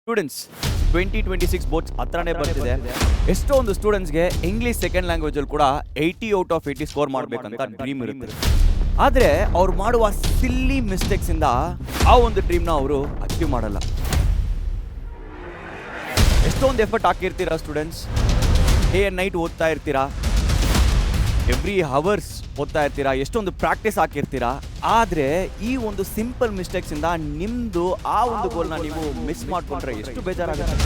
Students 2026 boards ಹತ್ರನೇ ಬರ್ತಿದೆ. ಎಷ್ಟೊಂದು ಸ್ಟೂಡೆಂಟ್ಸ್ಗೆ ಇಂಗ್ಲಿಷ್ ಸೆಕೆಂಡ್ ಲ್ಯಾಂಗ್ವೇಜ್ ಅಲ್ಲಿ ಕೂಡ 80 ಔಟ್ ಆಫ್ 80 ಸ್ಕೋರ್ ಮಾಡಬೇಕಂತ ಡ್ರೀಮ್ ಇರುತ್ತೆ. ಆದರೆ ಅವ್ರು ಮಾಡುವ ಸಿಲ್ಲಿ ಮಿಸ್ಟೇಕ್ಸ್ ಇಂದ ಆ ಒಂದು ಡ್ರೀಮ್ನ ಅವರು ಅಚೀವ್ ಮಾಡಲ್ಲ. ಎಷ್ಟೊಂದು ಎಫರ್ಟ್ ಹಾಕಿರ್ತೀರಾ ಸ್ಟೂಡೆಂಟ್ಸ್, ಡೇ ಆ್ಯಂಡ್ ನೈಟ್ ಓದ್ತಾ ಇರ್ತೀರಾ, ಎವ್ರಿ ಅವರ್ಸ್ ಓದ್ತಾ ಇರ್ತೀರಾ, ಎಷ್ಟೊಂದು ಪ್ರಾಕ್ಟೀಸ್ ಹಾಕಿರ್ತೀರಾ. ಆದರೆ ಈ ಒಂದು ಸಿಂಪಲ್ ಮಿಸ್ಟೇಕ್ಸ್ ಇಂದ ನಿಮ್ದು ಆ ಒಂದು ಗೋಲ್ನ ನೀವು ಮಿಸ್ ಮಾಡ್ಕೊಂಡ್ರೆ ಎಷ್ಟು ಬೇಜಾರಾಗುತ್ತೆ.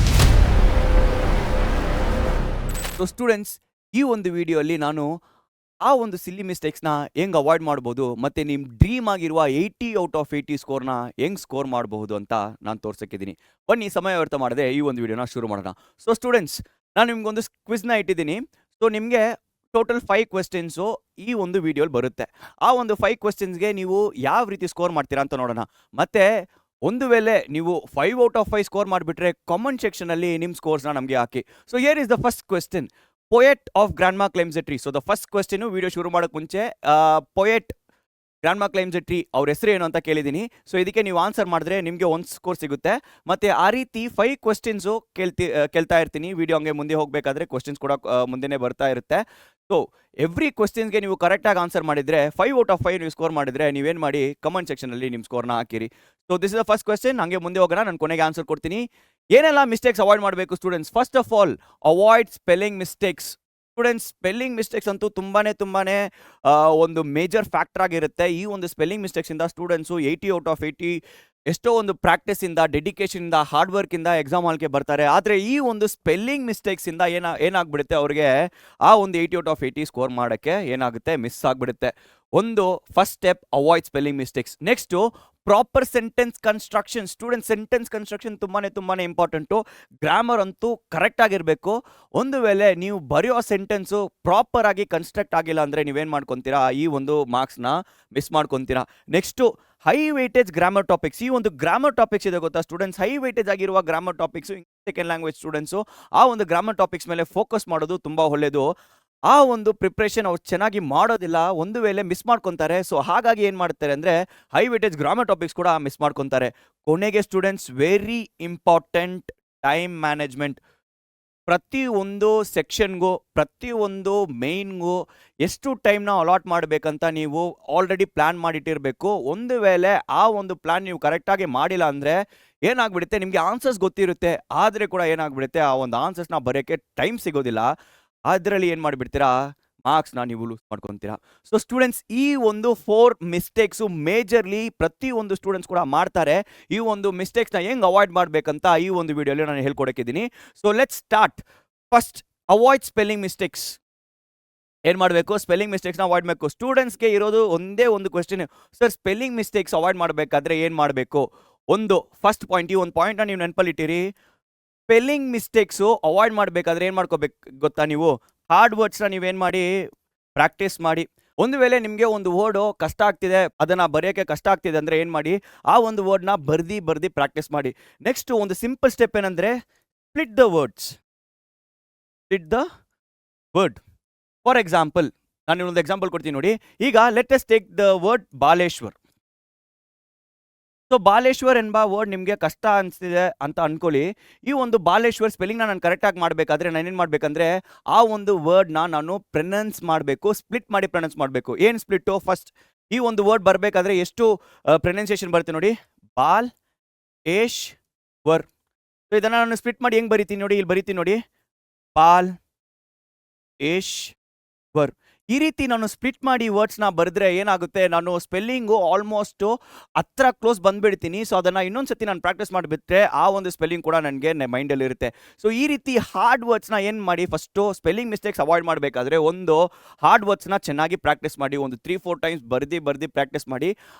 ಸೊ ಸ್ಟೂಡೆಂಟ್ಸ್, ಈ ಒಂದು ವಿಡಿಯೋಲಿ ನಾನು ಆ ಒಂದು ಸಿಲ್ಲಿ ಮಿಸ್ಟೇಕ್ಸ್ನ ಹೆಂಗೆ ಅವಾಯ್ಡ್ ಮಾಡ್ಬೋದು ಮತ್ತು ನಿಮ್ಮ ಡ್ರೀಮ್ ಆಗಿರುವ 80 ಔಟ್ ಆಫ್ 80 ಸ್ಕೋರ್ನ ಹೆಂಗೆ ಸ್ಕೋರ್ ಮಾಡಬಹುದು ಅಂತ ನಾನು ತೋರ್ಸಕ್ಕಿದ್ದೀನಿ. ಬನ್ನಿ, ಸಮಯ ವ್ಯರ್ಥ ಮಾಡದೆ ಈ ಒಂದು ವಿಡಿಯೋನ ಶುರು ಮಾಡೋಣ. ಸೊ ಸ್ಟೂಡೆಂಟ್ಸ್, ನಾನು ನಿಮ್ಗೊಂದು ಕ್ವಿಜ್ನ ಇಟ್ಟಿದ್ದೀನಿ. ಸೊ ನಿಮಗೆ ಟೋಟಲ್ 5 ಕ್ವೆಶ್ಚನ್ಸು ಈ ಒಂದು ವಿಡಿಯೋಲಿ ಬರುತ್ತೆ. ಆ ಒಂದು 5 ಕ್ವೆಶ್ಚನ್ಸ್ಗೆ ನೀವು ಯಾವ ರೀತಿ ಸ್ಕೋರ್ ಮಾಡ್ತೀರಾ ಅಂತ ನೋಡೋಣ. ಮತ್ತು ಒಂದು ವೇಳೆ ನೀವು 5 ಔಟ್ ಆಫ್ 5 ಸ್ಕೋರ್ ಮಾಡಿಬಿಟ್ರೆ ಕಾಮೆಂಟ್ ಸೆಕ್ಷನಲ್ಲಿ ನಿಮ್ಮ ಸ್ಕೋರ್ಸ್ನ ನಮಗೆ ಹಾಕಿ. So here is the first question. Poet of grandma climbs a tree. So the first question video ಶುರು ಮಾಡೋಕ್ಕೆ ಮುಂಚೆ poet grandma climbs a tree ಅವ್ರ ಹೆಸರು ಏನು ಅಂತ ಕೇಳಿದ್ದೀನಿ. ಸೊ ಇದಕ್ಕೆ ನೀವು ಆನ್ಸರ್ ಮಾಡಿದ್ರೆ ನಿಮಗೆ 1 ಸ್ಕೋರ್ ಸಿಗುತ್ತೆ. ಮತ್ತು ಆ ರೀತಿ 5 ಕ್ವೆಶ್ಚನ್ಸು ಕೇಳ್ತಾ ಇರ್ತೀನಿ. ವಿಡಿಯೋ ಹಂಗೆ ಮುಂದೆ ಹೋಗಬೇಕಾದ್ರೆ ಕ್ವೆಶ್ಚನ್ಸ್ ಕೂಡ ಮುಂದೆನೇ ಬರ್ತಾ ಇರುತ್ತೆ. ಸೊ ಎವ್ರಿ ಕ್ವೆಶ್ಚನ್ಸ್ಗೆ ನೀವು ಕರೆಕ್ಟಾಗಿ ಆನ್ಸರ್ ಮಾಡಿದರೆ 5 ಔಟ್ ಆಫ್ 5 ನೀವು ಸ್ಕೋರ್ ಮಾಡಿದರೆ ನೀವೇನು ಮಾಡಿ ಕಮೆಂಟ್ ಸೆಕ್ಷನಲ್ಲಿ ನಿಮ್ಮ ಸ್ಕೋರ್ನ ಹಾಕಿರಿ. So this is the first question. ಹಂಗೆ ಮುಂದೆ ಹೋಗೋಣ, ನಾನು ಕೊನೆಗೆ ಆನ್ಸರ್ ಕೊಡ್ತೀನಿ. ಏನೆಲ್ಲ ಮಿಸ್ಟೇಕ್ಸ್ ಅವಾಯ್ಡ್ ಮಾಡಬೇಕು students? First of all, avoid spelling mistakes. Students, spelling mistakes ಅಂತೂ ತುಂಬಾ ಒಂದು ಮೇಜರ್ ಫ್ಯಾಕ್ಟರ್ ಆಗಿರುತ್ತೆ. ಈ ಒಂದು ಸ್ಪೆಲ್ಲಿಂಗ್ ಮಿಸ್ಟೇಕ್ಸಿಂದ ಸ್ಟೂಡೆಂಟ್ಸು 80 ಔಟ್ ಆಫ್ 80 ಎಷ್ಟೋ ಒಂದು ಪ್ರಾಕ್ಟೀಸಿಂದ, ಡೆಡಿಕೇಶನಿಂದ, ಹಾರ್ಡ್ ವರ್ಕಿಂದ ಎಕ್ಸಾಮ್ ಹಾಲ್ಗೆ ಬರ್ತಾರೆ. ಆದರೆ ಈ ಒಂದು ಸ್ಪೆಲ್ಲಿಂಗ್ ಮಿಸ್ಟೇಕ್ಸಿಂದ ಏನಾಗ್ಬಿಡುತ್ತೆ, ಅವ್ರಿಗೆ ಆ ಒಂದು 80 ಔಟ್ ಆಫ್ 80 ಸ್ಕೋರ್ ಮಾಡೋಕ್ಕೆ ಏನಾಗುತ್ತೆ, ಮಿಸ್ ಆಗಿಬಿಡುತ್ತೆ. ಒಂದು first step, avoid spelling mistakes. Next proper sentence construction. Student, sentence construction ತುಂಬಾ ಇಂಪಾರ್ಟೆಂಟು. ಗ್ರಾಮರ್ ಅಂತೂ ಕರೆಕ್ಟ್ ಆಗಿರಬೇಕು. ಒಂದು ವೇಳೆ ನೀವು ಬರೆಯೋ ಸೆಂಟೆನ್ಸು ಪ್ರಾಪರ್ ಆಗಿ ಕನ್ಸ್ಟ್ರಕ್ಟ್ ಆಗಿಲ್ಲ ಅಂದರೆ ನೀವೇನು ಮಾಡ್ಕೊತೀರಾ, ಈ ಒಂದು ಮಾರ್ಕ್ಸ್ನ ಮಿಸ್ ಮಾಡ್ಕೊತೀರಾ. Next high weightage grammar topics. ಈ ಒಂದು ಗ್ರಾಮರ್ ಟಾಪಿಕ್ಸ್ ಇದೆ ಗೊತ್ತಾ ಸ್ಟೂಡೆಂಟ್ಸ್, ಹೈ ವೇಟೇಜ್ ಆಗಿರುವ grammar topics second language students ಆ ಒಂದು ಗ್ರಾಮರ್ ಟಾಪಿಕ್ಸ್ ಮೇಲೆ ಫೋಕಸ್ ಮಾಡೋದು ತುಂಬ ಒಳ್ಳೆಯದು. ಆ ಒಂದು ಪ್ರಿಪ್ರೇಷನ್ ಅವ್ರು ಚೆನ್ನಾಗಿ ಮಾಡೋದಿಲ್ಲ, ಒಂದು ವೇಳೆ ಮಿಸ್ ಮಾಡ್ಕೊತಾರೆ. ಸೊ ಹಾಗಾಗಿ ಏನು ಮಾಡ್ತಾರೆ ಅಂದರೆ ಹೈ ವೇಟೇಜ್ ಗ್ರಾಮರ್ ಟಾಪಿಕ್ಸ್ ಕೂಡ ಮಿಸ್ ಮಾಡ್ಕೊತಾರೆ. ಕೊನೆಗೆ students, very important, time management. ಪ್ರತಿಯೊಂದು ಸೆಕ್ಷನ್ಗೂ, ಪ್ರತಿಯೊಂದು ಮೇಯ್ನ್ಗೂ ಎಷ್ಟು ಟೈಮ್ನ ಅಲಾಟ್ ಮಾಡಬೇಕಂತ ನೀವು ಆಲ್ರೆಡಿ ಪ್ಲ್ಯಾನ್ ಮಾಡಿಟ್ಟಿರಬೇಕು. ಒಂದು ವೇಳೆ ಆ ಒಂದು ಪ್ಲ್ಯಾನ್ ನೀವು ಕರೆಕ್ಟಾಗಿ ಮಾಡಿಲ್ಲ ಅಂದರೆ ಏನಾಗ್ಬಿಡುತ್ತೆ, ನಿಮಗೆ ಆನ್ಸರ್ಸ್ ಗೊತ್ತಿರುತ್ತೆ, ಆದರೆ ಕೂಡ ಏನಾಗ್ಬಿಡುತ್ತೆ, ಆ ಒಂದು ಆನ್ಸರ್ಸ್ನ ಬರೆಯೋಕ್ಕೆ ಟೈಮ್ ಸಿಗೋದಿಲ್ಲ. ಅದರಲ್ಲಿ ಏನು ಮಾಡಿಬಿಡ್ತೀರಾ, ಮಾರ್ಕ್ಸ್ನ ನೀವು ಲೂಸ್ ಮಾಡ್ಕೊತೀರಾ. ಸೊ ಸ್ಟೂಡೆಂಟ್ಸ್, ಈ ಒಂದು 4 ಮಿಸ್ಟೇಕ್ಸು ಮೇಜರ್ಲಿ ಪ್ರತಿಯೊಂದು ಸ್ಟೂಡೆಂಟ್ಸ್ ಕೂಡ ಮಾಡ್ತಾರೆ. ಈ ಒಂದು ಮಿಸ್ಟೇಕ್ಸ್ನ ಹೆಂಗೆ ಅವಾಯ್ಡ್ ಮಾಡಬೇಕಂತ ಈ ಒಂದು ವಿಡಿಯೋಲಿ ನಾನು ಹೇಳ್ಕೊಡಕ್ಕಿದ್ದೀನಿ. So let's start. First, avoid spelling mistakes. ಏನು ಮಾಡಬೇಕು, ಸ್ಪೆಲ್ಲಿಂಗ್ ಮಿಸ್ಟೇಕ್ಸ್ನ ಅವಾಯ್ಡ್ ಮಾಡಬೇಕು. ಸ್ಟೂಡೆಂಟ್ಸ್ಗೆ ಇರೋದು ಒಂದೇ ಒಂದು question, sir spelling mistakes avoid ಮಾಡಬೇಕಾದ್ರೆ ಏನು ಮಾಡಬೇಕು? ಒಂದು ಫಸ್ಟ್ ಪಾಯಿಂಟ್, ಈ ಒಂದು ಪಾಯಿಂಟ್ನ ನೀವು ನೆನಪಲ್ಲಿಟ್ಟಿರಿ. ಸ್ಪೆಲ್ಲಿಂಗ್ ಮಿಸ್ಟೇಕ್ಸು ಅವಾಯ್ಡ್ ಮಾಡಬೇಕಾದ್ರೆ ಏನು ಮಾಡ್ಕೋಬೇಕು ಗೊತ್ತಾ, ನೀವು ಹಾರ್ಡ್ ವರ್ಡ್ಸ್ನ ನೀವೇನು ಮಾಡಿ, ಪ್ರಾಕ್ಟೀಸ್ ಮಾಡಿ. ಒಂದು ವೇಳೆ ನಿಮಗೆ ಒಂದು ವರ್ಡು ಕಷ್ಟ ಆಗ್ತಿದೆ, ಅದನ್ನು ಬರೆಯೋಕ್ಕೆ ಕಷ್ಟ ಆಗ್ತಿದೆ ಅಂದರೆ ಏನು ಮಾಡಿ, ಆ ಒಂದು ವರ್ಡ್ನ ಬರ್ದು ಪ್ರಾಕ್ಟೀಸ್ ಮಾಡಿ. ನೆಕ್ಸ್ಟ್ ಒಂದು ಸಿಂಪಲ್ ಸ್ಟೆಪ್ ಏನಂದರೆ, split the words. Split the word. For example, ನಾನು ಒಂದು ಎಕ್ಸಾಂಪಲ್ ಕೊಡ್ತೀನಿ ನೋಡಿ. ಈಗ let us take the word Baleshwar. So Baleshwar ಎಂಬ ವರ್ಡ್ ನಿಮಗೆ ಕಷ್ಟ ಅನಿಸ್ತಿದೆ ಅಂತ ಅಂದ್ಕೊಳ್ಳಿ. ಈ ಒಂದು ಬಾಲೇಶ್ವರ್ ಸ್ಪೆಲ್ಲಿಂಗ್ನ ನಾನು ಕರೆಕ್ಟಾಗಿ ಮಾಡಬೇಕಾದ್ರೆ ನಾನೇನು ಮಾಡಬೇಕಂದ್ರೆ, ಆ ಒಂದು ವರ್ಡ್ನ ನಾನು ಪ್ರೊನೌನ್ಸ್ ಮಾಡಬೇಕು, ಸ್ಪ್ಲಿಟ್ ಮಾಡಿ ಪ್ರೊನೌನ್ಸ್ ಮಾಡಬೇಕು. ಏನು ಸ್ಪ್ಲಿಟ್ಟು? ಫಸ್ಟ್ ಈ ಒಂದು ವರ್ಡ್ ಬರಬೇಕಾದ್ರೆ ಎಷ್ಟು ಪ್ರೊನೌನ್ಸಿಯೇಷನ್ ಬರುತ್ತೆ ನೋಡಿ, ಬಾಲ್ ಏಶ್ ವರ್. ಸೊ ಇದನ್ನು ನಾನು ಸ್ಪ್ಲಿಟ್ ಮಾಡಿ ಹೆಂಗೆ ಬರಿತೀನಿ ನೋಡಿ, ಇಲ್ಲಿ ಬರಿತೀನಿ ನೋಡಿ, ಬಾಲ್ ಏಶ್ ವರ್. ಈ ರೀತಿ ನಾನು ಸ್ಪ್ಲಿಟ್ ಮಾಡಿ ವರ್ಡ್ಸ್ನ ಬರೆದ್ರೆ ಏನಾಗುತ್ತೆ, ನಾನು ಸ್ಪೆಲ್ಲಿಂಗು ಆಲ್ಮೋಸ್ಟು ಹತ್ರ ಕ್ಲೋಸ್ ಬಂದುಬಿಡ್ತೀನಿ. ಸೊ ಅದನ್ನು ಇನ್ನೊಂದು ಸತಿ ನಾನು ಪ್ರಾಕ್ಟೀಸ್ ಮಾಡಿಬಿಟ್ರೆ ಆ ಒಂದು ಸ್ಪೆಲ್ಲಿಂಗ್ ಕೂಡ ನನಗೆ ಮೈಂಡಲ್ಲಿ ಇರುತ್ತೆ. ಸೊ ಈ ರೀತಿ ಹಾರ್ಡ್ ವರ್ಡ್ಸ್ನ ಏನು ಮಾಡಿ, ಫಸ್ಟು ಸ್ಪೆಲ್ಲಿಂಗ್ ಮಿಸ್ಟೇಕ್ಸ್ ಅವಾಯ್ಡ್ ಮಾಡಬೇಕಾದ್ರೆ ಒಂದು ಹಾರ್ಡ್ ವರ್ಡ್ಸ್ನ ಚೆನ್ನಾಗಿ ಪ್ರಾಕ್ಟೀಸ್ ಮಾಡಿ, ಒಂದು 3-4 ಟೈಮ್ಸ್ ಬರ್ದು ಪ್ರಾಕ್ಟೀಸ್ ಮಾಡಿ.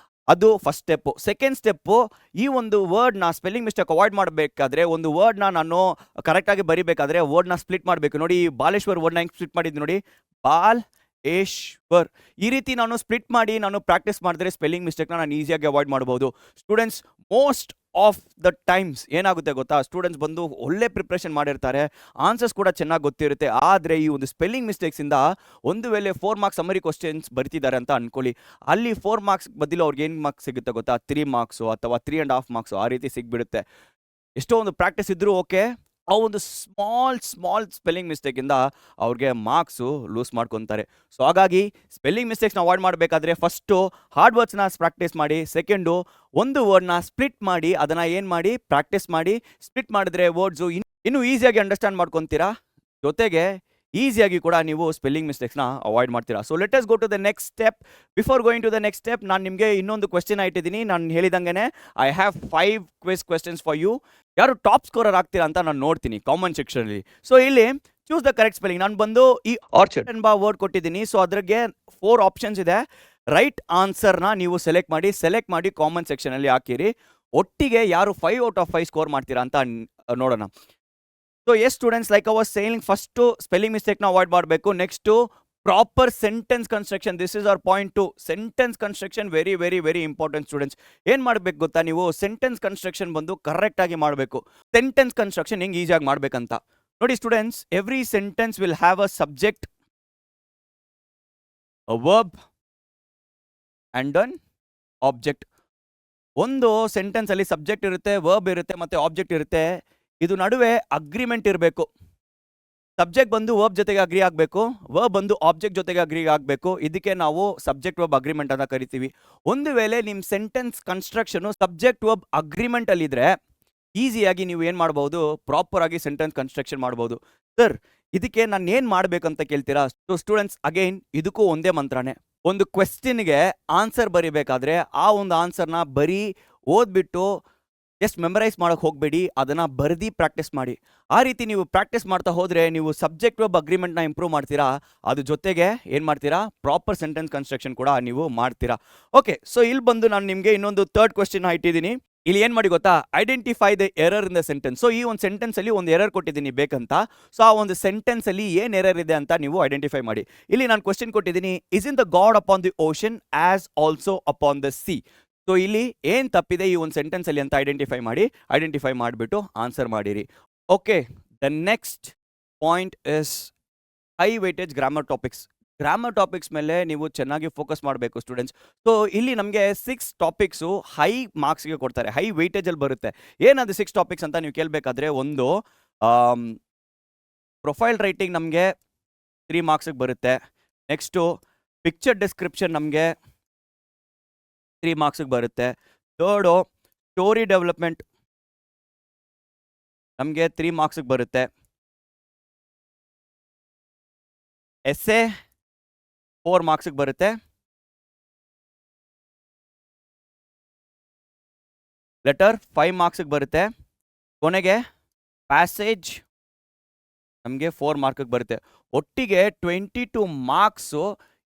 ಅದು ಫಸ್ಟ್ ಸ್ಟೆಪ್ಪು. ಸೆಕೆಂಡ್ ಸ್ಟೆಪ್ಪು, ಈ ಒಂದು ವರ್ಡ್ನ ಸ್ಪೆಲ್ಲಿಂಗ್ ಮಿಸ್ಟೇಕ್ ಅವಾಯ್ಡ್ ಮಾಡಬೇಕಾದ್ರೆ ಒಂದು ವರ್ಡ್ನ ನಾನು ಕರೆಕ್ಟಾಗಿ ಬರಿಬೇಕಾದ್ರೆ ವರ್ಡ್ನ ಸ್ಪ್ಲಿಟ್ ಮಾಡಬೇಕು. ನೋಡಿ, ಬಾಲೇಶ್ವರ್ ವರ್ಡ್ನ ಹೆಂಗೆ ಸ್ಪ್ಲಿಟ್ ಮಾಡಿದ್ದು ನೋಡಿ, ಬಾಲ್ ಏಶ್ವರ್. ಈ ರೀತಿ ನಾನು ಸ್ಪ್ಲಿಟ್ ಮಾಡಿ ನಾನು ಪ್ರಾಕ್ಟೀಸ್ ಮಾಡಿದ್ರೆ ಸ್ಪೆಲ್ಲಿಂಗ್ ಮಿಸ್ಟೇಕ್ನ ನಾನು ಈಸಿಯಾಗಿ ಅವಾಯ್ಡ್ ಮಾಡ್ಬೋದು. Students, most of the times ಏನಾಗುತ್ತೆ ಗೊತ್ತಾ, ಸ್ಟೂಡೆಂಟ್ಸ್ ಬಂದು ಒಳ್ಳೆ ಪ್ರಿಪ್ರೇಷನ್ ಮಾಡಿರ್ತಾರೆ, ಆನ್ಸರ್ಸ್ ಕೂಡ ಚೆನ್ನಾಗಿ ಗೊತ್ತಿರುತ್ತೆ. ಆದರೆ ಈ ಒಂದು ಸ್ಪೆಲ್ಲಿಂಗ್ ಮಿಸ್ಟೇಕ್ಸಿಂದ ಒಂದು ವೇಳೆ 4 ಮಾರ್ಕ್ಸ್ ಸಮರಿ ಕ್ವಶನ್ಸ್ ಬರ್ತಿದ್ದಾರೆ ಅಂತ ಅಂದ್ಕೊಳ್ಳಿ, ಅಲ್ಲಿ 4 ಮಾರ್ಕ್ಸ್ ಬದಲು ಅವ್ರಿಗೆ ಏನು ಮಾರ್ಕ್ಸ್ ಸಿಗುತ್ತೆ ಗೊತ್ತಾ, 3 ಮಾರ್ಕ್ಸು ಅಥವಾ 3.5 ಮಾರ್ಕ್ಸು ಆ ರೀತಿ ಸಿಗ್ಬಿಡುತ್ತೆ. ಎಷ್ಟೋ ಒಂದು ಪ್ರಾಕ್ಟೀಸ್ ಇದ್ರೂ ಓಕೆ, ಆ ಒಂದು ಸ್ಮಾಲ್ ಸ್ಪೆಲ್ಲಿಂಗ್ ಮಿಸ್ಟೇಕಿಂದ ಅವ್ರಿಗೆ ಮಾರ್ಕ್ಸು ಲೂಸ್ ಮಾಡ್ಕೊತಾರೆ. ಸೊ ಹಾಗಾಗಿ ಸ್ಪೆಲ್ಲಿಂಗ್ ಮಿಸ್ಟೇಕ್ಸ್ನ ಅವಾಯ್ಡ್ ಮಾಡಬೇಕಾದ್ರೆ ಫಸ್ಟು ಹಾರ್ಡ್ ವರ್ಡ್ಸ್ನ ಪ್ರಾಕ್ಟೀಸ್ ಮಾಡಿ, ಸೆಕೆಂಡು ಒಂದು ವರ್ಡ್ನ ಸ್ಪ್ಲಿಟ್ ಮಾಡಿ ಅದನ್ನು ಏನು ಮಾಡಿ ಪ್ರಾಕ್ಟೀಸ್ ಮಾಡಿ. ಸ್ಪ್ಲಿಟ್ ಮಾಡಿದ್ರೆ ವರ್ಡ್ಸು ಇನ್ನೂ ಈಸಿಯಾಗಿ ಅಂಡರ್ಸ್ಟ್ಯಾಂಡ್ ಮಾಡ್ಕೊತೀರಾ, ಜೊತೆಗೆ ಈಸಿಯಾಗಿ ಕೂಡ ನೀವು ಸ್ಪೆಲ್ಲಿಂಗ್ ಮಿಸ್ಟೇಕ್ಸ್ನ ಅವಾಯ್ಡ್ ಮಾಡ್ತೀರಾ. So let us go to the next step. Before going to the next step ನಾನು ನಿಮಗೆ ಇನ್ನೊಂದು ಕ್ವೆಶ್ಚನ್ ಇಟ್ಟಿದ್ದೀನಿ. ನಾನು ಹೇಳಿದಂಗೆ I have 5 questions for you. ಯಾರು ಟಾಪ್ ಸ್ಕೋರರ್ ಆಗ್ತೀರಾ ಅಂತ ನಾನು ನೋಡ್ತೀನಿ ಕಾಮೆಂಟ್ ಸೆಕ್ಷನಲ್ಲಿ. ಸೊ ಇಲ್ಲಿ ಚೂಸ್ ದ ಕರೆಕ್ಟ್ ಸ್ಪೆಲ್ಲಿಂಗ್. ನಾನು ಬಂದು ಈ ಆರ್ಚರ್ಡ್ ಎಂಬ ವರ್ಡ್ ಕೊಟ್ಟಿದ್ದೀನಿ. ಸೊ ಅದ್ರಿಗೆ 4 ಆಪ್ಷನ್ಸ್ ಇದೆ. ರೈಟ್ ಆನ್ಸರ್ನ ನೀವು ಸೆಲೆಕ್ಟ್ ಮಾಡಿ ಕಾಮೆಂಟ್ ಸೆಕ್ಷನಲ್ಲಿ ಹಾಕಿರಿ. ಒಟ್ಟಿಗೆ ಯಾರು 5 ಔಟ್ ಆಫ್ 5 ಸ್ಕೋರ್ ಮಾಡ್ತೀರಾ ಅಂತ ನೋಡೋಣ. So yes students, like I was saying, first spelling ಮಿಸ್ಟೇಕ್ನ ಅವಾಯ್ಡ್ ಮಾಡಬೇಕು. Next proper sentence construction, this is our point 2. Sentence construction very very very important students. ಏನು ಮಾಡಬೇಕು ಗೊತ್ತಾ, ನೀವು ಸೆಂಟೆನ್ಸ್ ಕನ್ಸ್ಟ್ರಕ್ಷನ್ ಬಂದು ಕರೆಕ್ಟಾಗಿ ಮಾಡಬೇಕು. ಸೆಂಟೆನ್ಸ್ ಕನ್ಸ್ಟ್ರಕ್ಷನ್ ಹೆಂಗೆ ಈಸಿಯಾಗಿ ಮಾಡಬೇಕಂತ ನೋಡಿ students. Every sentence will have a subject, a verb and an object. ಒಂದು ಸೆಂಟೆನ್ಸಲ್ಲಿ ಸಬ್ಜೆಕ್ಟ್ ಇರುತ್ತೆ, ವರ್ಬ್ ಇರುತ್ತೆ ಮತ್ತು ಆಬ್ಜೆಕ್ಟ್ ಇರುತ್ತೆ. ಇದು ನಡುವೆ ಅಗ್ರಿಮೆಂಟ್ ಇರಬೇಕು. ಸಬ್ಜೆಕ್ಟ್ ಬಂದು ವರ್ಬ್ ಜೊತೆಗೆ ಅಗ್ರಿ ಆಗಬೇಕು, ವರ್ಬ್ ಬಂದು ಆಬ್ಜೆಕ್ಟ್ ಜೊತೆಗೆ ಅಗ್ರಿ ಆಗಬೇಕು. ಇದಕ್ಕೆ ನಾವು ಸಬ್ಜೆಕ್ಟ್ ವರ್ಬ್ ಅಗ್ರಿಮೆಂಟ್ ಅಂತ ಕರಿತೀವಿ. ಒಂದು ವೇಳೆ ನಿಮ್ಮ ಸೆಂಟೆನ್ಸ್ ಕನ್ಸ್ಟ್ರಕ್ಷನು ಸಬ್ಜೆಕ್ಟ್ ವರ್ಬ್ ಅಗ್ರಿಮೆಂಟಲ್ಲಿದ್ದರೆ ಈಸಿಯಾಗಿ ನೀವು ಏನು ಮಾಡ್ಬೋದು, ಪ್ರಾಪರಾಗಿ ಸೆಂಟೆನ್ಸ್ ಕನ್ಸ್ಟ್ರಕ್ಷನ್ ಮಾಡ್ಬೋದು. ಸರ್ ಇದಕ್ಕೆ ನಾನು ಏನು ಮಾಡಬೇಕಂತ ಕೇಳ್ತೀರಾ? ಸೊ ಸ್ಟೂಡೆಂಟ್ಸ್, ಅಗೈನ್ ಇದಕ್ಕೂ ಒಂದೇ ಮಂತ್ರನೇ. ಒಂದು ಕ್ವೆಶ್ಚನ್ಗೆ ಆನ್ಸರ್ ಬರಿಬೇಕಾದ್ರೆ ಆ ಒಂದು ಆನ್ಸರ್ನ ಓದ್ಬಿಟ್ಟು ಜಸ್ಟ್ ಮೆಮರೈಸ್ ಮಾಡೋಕ್ಕೆ ಹೋಗಬೇಡಿ, ಅದನ್ನು ಬರೆದು ಪ್ರಾಕ್ಟೀಸ್ ಮಾಡಿ. ಆ ರೀತಿ ನೀವು ಪ್ರಾಕ್ಟೀಸ್ ಮಾಡ್ತಾ ಹೋದರೆ ನೀವು ಸಬ್ಜೆಕ್ಟ್ ವರ್ಬ್ ಅಗ್ರಿಮೆಂಟ್ನ ಇಂಪ್ರೂವ್ ಮಾಡ್ತೀರಾ. ಅದ್ರ ಜೊತೆಗೆ ಏನು ಮಾಡ್ತೀರಾ, ಪ್ರಾಪರ್ ಸೆಂಟೆನ್ಸ್ ಕನ್ಸ್ಟ್ರಕ್ಷನ್ ಕೂಡ ನೀವು ಮಾಡ್ತೀರಾ. ಓಕೆ, ಸೊ ಇಲ್ಲಿ ಬಂದು ನಾನು ನಿಮಗೆ ಇನ್ನೊಂದು 3rd ಕ್ವೆಶ್ಚನ್ ಇಟ್ಟಿದ್ದೀನಿ. ಇಲ್ಲಿ ಏನು ಮಾಡಿ ಗೊತ್ತಾ, identify the error in the sentence. So ಈ ಒಂದು ಸೆಂಟೆನ್ಸಲ್ಲಿ ಒಂದು ಎರರ್ ಕೊಟ್ಟಿದ್ದೀನಿ ಬೇಕಂತ. ಸೊ ಆ ಒಂದು ಸೆಂಟೆನ್ಸಲ್ಲಿ ಏನು ಎರರ್ ಇದೆ ಅಂತ ನೀವು ಐಡೆಂಟಿಫೈ ಮಾಡಿ. ಇಲ್ಲಿ ನಾನು ಕ್ವೆಶ್ಚನ್ ಕೊಟ್ಟಿದ್ದೀನಿ, is in the god upon the ocean as also upon the C. So ಇಲ್ಲಿ ಏನು ತಪ್ಪಿದೆ ಈ ಒಂದು ಸೆಂಟೆನ್ಸಲ್ಲಿ ಅಂತ ಐಡೆಂಟಿಫೈ ಮಾಡಿಬಿಟ್ಟು ಆನ್ಸರ್ ಮಾಡಿರಿ. Okay, the next point is high weightage grammar topics. Grammar topics ಮೇಲೆ ನೀವು ಚೆನ್ನಾಗಿ ಫೋಕಸ್ ಮಾಡಬೇಕು ಸ್ಟೂಡೆಂಟ್ಸ್. ಸೊ ಇಲ್ಲಿ ನಮಗೆ 6 ಟಾಪಿಕ್ಸು ಹೈ ಮಾರ್ಕ್ಸ್ಗೆ ಕೊಡ್ತಾರೆ, ಹೈ ವೇಟೇಜಲ್ಲಿ ಬರುತ್ತೆ. ಏನದು 6 ಟಾಪಿಕ್ಸ್ ಅಂತ ನೀವು ಕೇಳಬೇಕಾದ್ರೆ, ಒಂದು ಪ್ರೊಫೈಲ್ ರೈಟಿಂಗ್ ನಮಗೆ 3 ಮಾರ್ಕ್ಸಿಗೆ ಬರುತ್ತೆ. ನೆಕ್ಸ್ಟು ಪಿಕ್ಚರ್ ಡಿಸ್ಕ್ರಿಪ್ಷನ್ ನಮಗೆ 3 ಮಾರ್ಕ್ಸಿಗೆ ಬರುತ್ತೆ. ಥರ್ಡು ಸ್ಟೋರಿ ಡೆವಲಪ್ಮೆಂಟ್ ನಮಗೆ 3 ಮಾರ್ಕ್ಸಿಗೆ ಬರುತ್ತೆ. ಎಸ್ಸೆ 4 ಮಾರ್ಕ್ಸಿಗೆ ಬರುತ್ತೆ. ಲೆಟರ್ 5 ಮಾರ್ಕ್ಸಿಗೆ ಬರುತ್ತೆ. ಕೊನೆಗೆ ಪ್ಯಾಸೇಜ್ ನಮಗೆ 4 ಮಾರ್ಕಿಗೆ ಬರುತ್ತೆ. ಒಟ್ಟಿಗೆ 22 ಮಾರ್ಕ್ಸು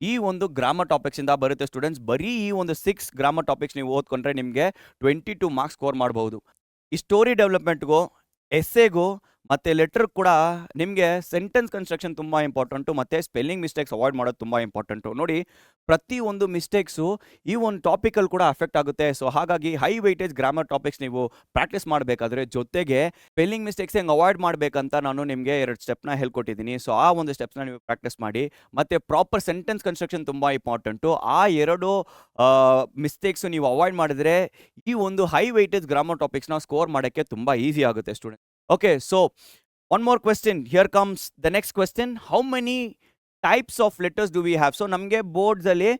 ಈ ಒಂದು ಗ್ರಾಮರ್ ಟಾಪಿಕ್ಸಿಂದ ಬರುತ್ತೆ ಸ್ಟೂಡೆಂಟ್ಸ್. ಬರೀ ಈ ಒಂದು 6 ಗ್ರಾಮರ್ ಟಾಪಿಕ್ಸ್ ನೀವು ಓದ್ಕೊಂಡ್ರೆ ನಿಮಗೆ 22 ಮಾರ್ಕ್ಸ್ ಸ್ಕೋರ್ ಮಾಡ್ಬೋದು. ಈ ಸ್ಟೋರಿ ಡೆವಲಪ್ಮೆಂಟ್ಗೂ, ಎಸ್ಸೆಗೂ ಮತ್ತು ಲೆಟರ್ ಕೂಡ ನಿಮಗೆ ಸೆಂಟೆನ್ಸ್ ಕನ್ಸ್ಟ್ರಕ್ಷನ್ ತುಂಬ ಇಂಪಾರ್ಟೆಂಟು ಮತ್ತು ಸ್ಪೆಲ್ಲಿಂಗ್ ಮಿಸ್ಟೇಕ್ಸ್ ಅವಾಯ್ಡ್ ಮಾಡೋದು ತುಂಬ ಇಂಪಾರ್ಟೆಂಟು. ನೋಡಿ, ಪ್ರತಿಯೊಂದು ಮಿಸ್ಟೇಕ್ಸು ಈ ಒಂದು ಟಾಪಿಕಲ್ಲಿ ಕೂಡ ಅಫೆಕ್ಟ್ ಆಗುತ್ತೆ. ಸೊ ಹಾಗಾಗಿ ಹೈ ವೆಯ್ಟೇಜ್ ಗ್ರಾಮರ್ ಟಾಪಿಕ್ಸ್ ನೀವು ಪ್ರಾಕ್ಟೀಸ್ ಮಾಡಬೇಕಾದ್ರೆ ಜೊತೆಗೆ ಸ್ಪೆಲ್ಲಿಂಗ್ ಮಿಸ್ಟೇಕ್ಸ್ ಹೆಂಗೆ ಅವಾಯ್ಡ್ ಮಾಡಬೇಕಂತ ನಾನು ನಿಮಗೆ 2 ಸ್ಟೆಪ್ನ ಹೇಳ್ಕೊಟ್ಟಿದ್ದೀನಿ. ಸೊ ಆ ಒಂದು ಸ್ಟೆಪ್ಸ್ನ ನೀವು ಪ್ರಾಕ್ಟೀಸ್ ಮಾಡಿ. ಮತ್ತು ಪ್ರಾಪರ್ ಸೆಂಟೆನ್ಸ್ ಕನ್ಸ್ಟ್ರಕ್ಷನ್ ತುಂಬ ಇಂಪಾರ್ಟೆಂಟು. ಆ 2 ಮಿಸ್ಟೇಕ್ಸು ನೀವು ಅವಾಯ್ಡ್ ಮಾಡಿದ್ರೆ ಈ ಒಂದು ಹೈ ವೆಯ್ಟೇಜ್ ಗ್ರಾಮರ್ ಟಾಪಿಕ್ಸ್ನ ಸ್ಕೋರ್ ಮಾಡೋಕ್ಕೆ ತುಂಬ ಈಸಿ ಆಗುತ್ತೆ student. Okay, so one more question. Here comes the next question. How many types of letters do we have? So ನಮಗೆ ಬೋರ್ಡ್ಸ್ ಅಲ್ಲಿ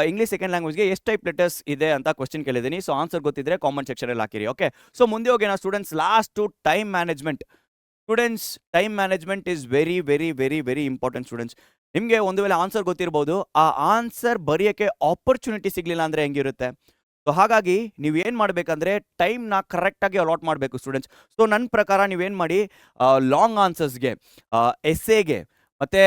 ಇಂಗ್ಲಿಷ್ ಸೆಕೆಂಡ್ ಲ್ಯಾಂಗ್ವೇಜ್ಗೆ ಎಷ್ಟು ಟೈಪ್ ಲೆಟರ್ಸ್ ಇದೆ ಅಂತ ಕ್ವೆಶ್ಚನ್ ಕೇಳಿದ್ದೀನಿ. So answer ಗೊತ್ತಿದ್ರೆ ಕಾಮೆಂಟ್ ಸೆಕ್ಷನಲ್ಲಿ ಹಾಕಿರಿ. ಓಕೆ, ಸೊ ಮುಂದೆ ಹೋಗೋಣ students. Last time management. Students, time management is very very very very important students. ನಿಮಗೆ ಒಂದು ವೇಳೆ ಆನ್ಸರ್ ಗೊತ್ತಿರ್ಬೋದು, ಆ ಆನ್ಸರ್ ಬರೆಯೋಕ್ಕೆ ಆಪರ್ಚುನಿಟಿ ಸಿಗಲಿಲ್ಲ ಅಂದರೆ ಹೆಂಗಿರುತ್ತೆ? ಸೊ ಹಾಗಾಗಿ ನೀವೇನು ಮಾಡಬೇಕಂದ್ರೆ ಟೈಮ್ನ ಕರೆಕ್ಟಾಗಿ ಅಲಾಟ್ ಮಾಡಬೇಕು ಸ್ಟೂಡೆಂಟ್ಸ್. ಸೊ ನನ್ನ ಪ್ರಕಾರ ನೀವೇನು ಮಾಡಿ, ಲಾಂಗ್ ಆನ್ಸರ್ಸ್ಗೆ, ಎಸ್ಸೆಗೆ ಮತ್ತು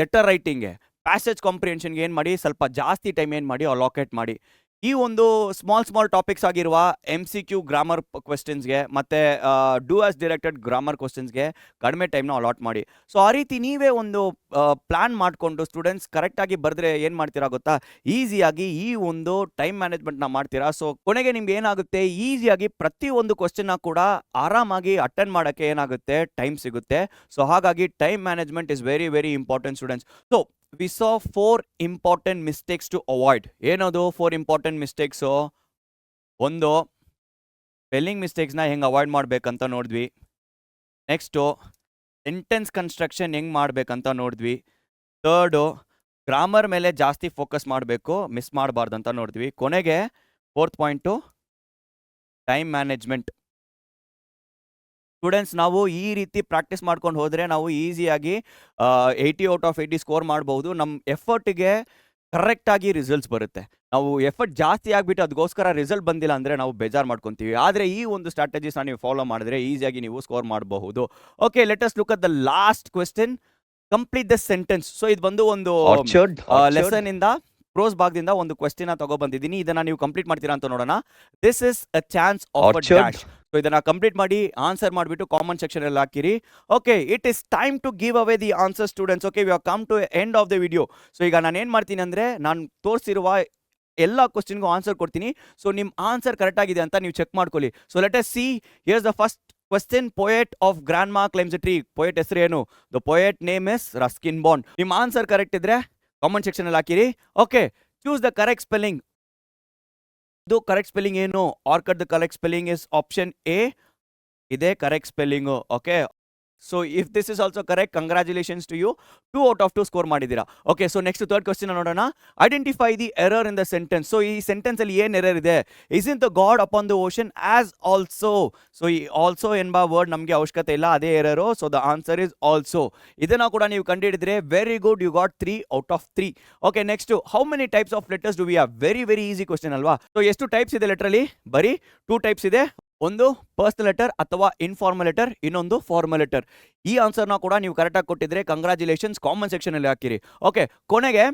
ಲೆಟರ್ ರೈಟಿಂಗ್ಗೆ, ಪ್ಯಾಸೇಜ್ ಕಾಂಪ್ರಿಹೆನ್ಷನ್ಗೆ ಏನು ಮಾಡಿ, ಸ್ವಲ್ಪ ಜಾಸ್ತಿ ಟೈಮ್ ಏನು ಮಾಡಿ ಅಲಾಕೇಟ್ ಮಾಡಿ. ಈ ಒಂದು ಸ್ಮಾಲ್ ಟಾಪಿಕ್ಸ್ ಆಗಿರುವ MCQ ಗ್ರಾಮರ್ ಕ್ವೆಶ್ಚನ್ಸ್ಗೆ ಮತ್ತು ಡೂ ಆಸ್ ಡೈರೆಕ್ಟೆಡ್ ಗ್ರಾಮರ್ ಕ್ವೆಶ್ಚನ್ಸ್ಗೆ ಕಡಿಮೆ ಟೈಮ್ನ ಅಲಾಟ್ ಮಾಡಿ. ಸೊ ಆ ರೀತಿ ನೀವೇ ಒಂದು ಪ್ಲ್ಯಾನ್ ಮಾಡಿಕೊಂಡು ಸ್ಟೂಡೆಂಟ್ಸ್ ಕರೆಕ್ಟಾಗಿ ಬರೆದ್ರೆ ಏನು ಮಾಡ್ತೀರಾ ಗೊತ್ತಾ, ಈಸಿಯಾಗಿ ಈ ಒಂದು ಟೈಮ್ ಮ್ಯಾನೇಜ್ಮೆಂಟ್ನ ಮಾಡ್ತೀರಾ. ಸೊ ಕೊನೆಗೆ ನಿಮ್ಗೆ ಏನಾಗುತ್ತೆ, ಈಸಿಯಾಗಿ ಪ್ರತಿಯೊಂದು ಕ್ವೆಶ್ಚನ್ನ ಕೂಡ ಆರಾಮಾಗಿ ಅಟೆಂಡ್ ಮಾಡೋಕ್ಕೆ ಏನಾಗುತ್ತೆ, ಟೈಮ್ ಸಿಗುತ್ತೆ. ಸೊ ಹಾಗಾಗಿ time management is very very important students. So we saw 4 important mistakes to avoid. ಏನದು 4 important mistakes? ಒಂದು, ಸ್ಪೆಲ್ಲಿಂಗ್ ಮಿಸ್ಟೇಕ್ಸ್ನ ಹೆಂಗೆ ಅವಾಯ್ಡ್ ಮಾಡಬೇಕಂತ ನೋಡಿದ್ವಿ. ನೆಕ್ಸ್ಟು ಸೆಂಟೆನ್ಸ್ ಕನ್ಸ್ಟ್ರಕ್ಷನ್ ಹೆಂಗೆ ಮಾಡಬೇಕಂತ ನೋಡಿದ್ವಿ. ಥರ್ಡು ಗ್ರಾಮರ್ ಮೇಲೆ ಜಾಸ್ತಿ ಫೋಕಸ್ ಮಾಡಬೇಕು, ಮಿಸ್ ಮಾಡಬಾರ್ದು ಅಂತ ನೋಡಿದ್ವಿ. ಕೊನೆಗೆ 4th point time management. Students, ನಾವು ಈ ರೀತಿ ಪ್ರಾಕ್ಟೀಸ್ ಮಾಡ್ಕೊಂಡು ಹೋದರೆ ನಾವು ಈಸಿಯಾಗಿ 80 ಔಟ್ ಆಫ್ 80 ಸ್ಕೋರ್ ಮಾಡ್ಬೋದು. ನಮ್ಮ ಎಫರ್ಟಿಗೆ ಕರೆಕ್ಟಾಗಿ ರಿಸಲ್ಟ್ಸ್ ಬರುತ್ತೆ. ನಾವು ಎಫರ್ಟ್ ಜಾಸ್ತಿ ಆಗಿಬಿಟ್ಟು ಅದಕ್ಕೋಸ್ಕರ ರಿಸಲ್ಟ್ ಬಂದಿಲ್ಲ ಅಂದರೆ ನಾವು ಬೇಜಾರು ಮಾಡ್ಕೊತೀವಿ. ಆದರೆ ಈ ಒಂದು ಸ್ಟ್ರಾಟಜೀಸ್ನ ನೀವು ಫಾಲೋ ಮಾಡಿದ್ರೆ ಈಸಿಯಾಗಿ ನೀವು ಸ್ಕೋರ್ ಮಾಡಬಹುದು. Okay, let us look at the last question. Complete the sentence. So ಇದು ಬಂದು ಒಂದು ಲೆಸನ್ ಇಂದ ಪ್ರೋಸ್ ಭಾಗದಿಂದ ಒಂದು ಕ್ವೆಶ್ಚನ್ ತಗೊಬಂದಿದ್ದೀನಿ. ಇದನ್ನ ನೀವು ಕಂಪ್ಲೀಟ್ ಮಾಡ್ತೀರಾ ಅಂತ ನೋಡೋಣ. This is a chance of a dash. So ಇದನ್ನ ಕಂಪ್ಲೀಟ್ ಮಾಡಿ ಆನ್ಸರ್ ಮಾಡಿಬಿಟ್ಟು ಕಾಮೆಂಟ್ ಸೆಕ್ಷನ್ ಅಲ್ಲಿ ಹಾಕಿರಿ. Okay, it is time to give away the answer students. Okay, we have come to end of the video. So ಈಗ ನಾನು ಏನು ಮಾಡ್ತೀನಿ ಅಂದರೆ, ನಾನು ತೋರಿಸಿರುವ ಎಲ್ಲ ಕ್ವಶನ್ಗೂ ಆನ್ಸರ್ ಕೊಡ್ತೀನಿ. ಸೊ ನಿಮ್ಮ ಆನ್ಸರ್ ಕರೆಕ್ಟ್ ಆಗಿದೆ ಅಂತ ನೀವು ಚೆಕ್ ಮಾಡ್ಕೊಳ್ಳಿ. So let us see. Here's the first question. Poet of grandma climbs a tree. Poet ಹೆಸರು ಏನು? The poet name is Ruskin Bond. ನಿಮ್ಮ ಆನ್ಸರ್ ಕರೆಕ್ಟ್ ಇದ್ರೆ ಕಾಮೆಂಟ್ ಸೆಕ್ಷನ್ ಅಲ್ಲಿ ಹಾಕಿರಿ. Okay, choose the correct spelling. ಇದು correct spelling ಏನು? Orchard the correct spelling is option A. ಇದೇ correct spelling. Okay, so if this is also correct, congratulations to you. 2 out of 2 score ಮಾಡಿದ್ದೀರಾ. Okay, so next third question ನೋಡೋಣ. Identify the error in the sentence. So ಈ sentence ಅಲ್ಲಿ ಏನು error ಇದೆ? Is in the god upon the ocean as also. So ಈ also ಎಂಬ word ನಮಗೆ ಅವಶ್ಯಕತೆ ಇಲ್ಲ, ಅದೇ error. So the answer is also. ಇದನ್ನ ಕೂಡ ನೀವು ಕಂಡುಹಿಡಿದ್ರೆ very good, you got 3 out of 3. Okay, next, how many types of letters do we have? Very very easy question ಅಲ್ವಾ? ಸೊ ಎಷ್ಟು ಟೈಪ್ಸ್ ಇದೆ ಲೆಟರ್ ಅಲ್ಲಿ? ಬರೀ 2 ಟೈಪ್ಸ್ ಇದೆ. ಒಂದು ಪರ್ಸನಲ್ ಲೆಟರ್ ಅಥವಾ ಇನ್ಫಾರ್ಮಲ್ ಲೆಟರ್, ಇನ್ನೊಂದು ಫಾರ್ಮಲ್ ಲೆಟರ್. ಈ ಆನ್ಸರ್ನ ಕೂಡ ನೀವು ಕರೆಕ್ಟಾಗಿ ಕೊಟ್ಟಿದ್ರೆ ಕಂಗ್ರ್ಯಾಚುಲೇಷನ್ಸ್, ಕಾಮೆಂಟ್ ಸೆಕ್ಷನ್ ಅಲ್ಲಿ ಹಾಕಿರಿ. ಓಕೆ, ಕೊನೆಗೆ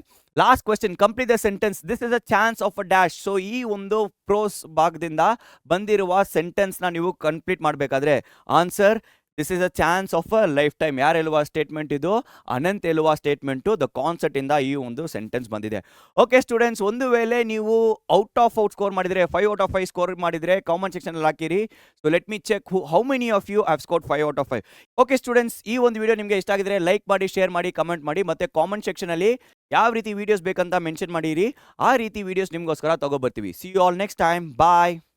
last question. Complete the sentence. This is a chance of a dash. So ಈ ಒಂದು ಪ್ರೋಸ್ ಭಾಗದಿಂದ ಬಂದಿರುವ ಸೆಂಟೆನ್ಸ್ನ ನೀವು ಕಂಪ್ಲೀಟ್ ಮಾಡಬೇಕಾದ್ರೆ answer this is a chance of a life time. ಯಾರು ಹೇಳುವ ಸ್ಟೇಟ್ಮೆಂಟ್ ಇದು? ಅನಂತ್ ಹೇಳುವ ಸ್ಟೇಟ್ಮೆಂಟು. ದ ಕಾನ್ಸೆಪ್ಟ್ ಇಂದ ಈ ಒಂದು ಸೆಂಟೆನ್ಸ್ ಬಂದಿದೆ. ಓಕೆ ಸ್ಟೂಡೆಂಟ್ಸ್, ಒಂದು ವೇಳೆ ನೀವು ಔಟ್ ಆಫ್ ಸ್ಕೋರ್ ಮಾಡಿದ್ರೆ, 5 ಔಟ್ ಆಫ್ 5 ಸ್ಕೋರ್ ಮಾಡಿದ್ರೆ ಕಾಮೆಂಟ್ ಸೆಕ್ಷನ್ ಅಲ್ಲಿ ಹಾಕಿರಿ. So let me check how many of you have scored 5 out of 5. Okay students, ಈ ಒಂದು ವಿಡಿಯೋ ನಿಮಗೆ ಇಷ್ಟ ಆಗಿದ್ರೆ ಲೈಕ್ ಮಾಡಿ, ಶೇರ್ ಮಾಡಿ, ಕಮೆಂಟ್ ಮಾಡಿ, ಮತ್ತೆ ಕಾಮೆಂಟ್ ಸೆಕ್ಷನ್ ಅಲ್ಲಿ ಯಾವ ರೀತಿ ವಿಡಿಯೋಸ್ ಬೇಕಂತ ಮೆನ್ಷನ್ ಮಾಡಿರಿ. ಆ ರೀತಿ ವಿಡಿಯೋಸ್ ನಿಮಗೋಸ್ಕರ ತಗೋಬರ್ತೀವಿ. See you all next time. Bye.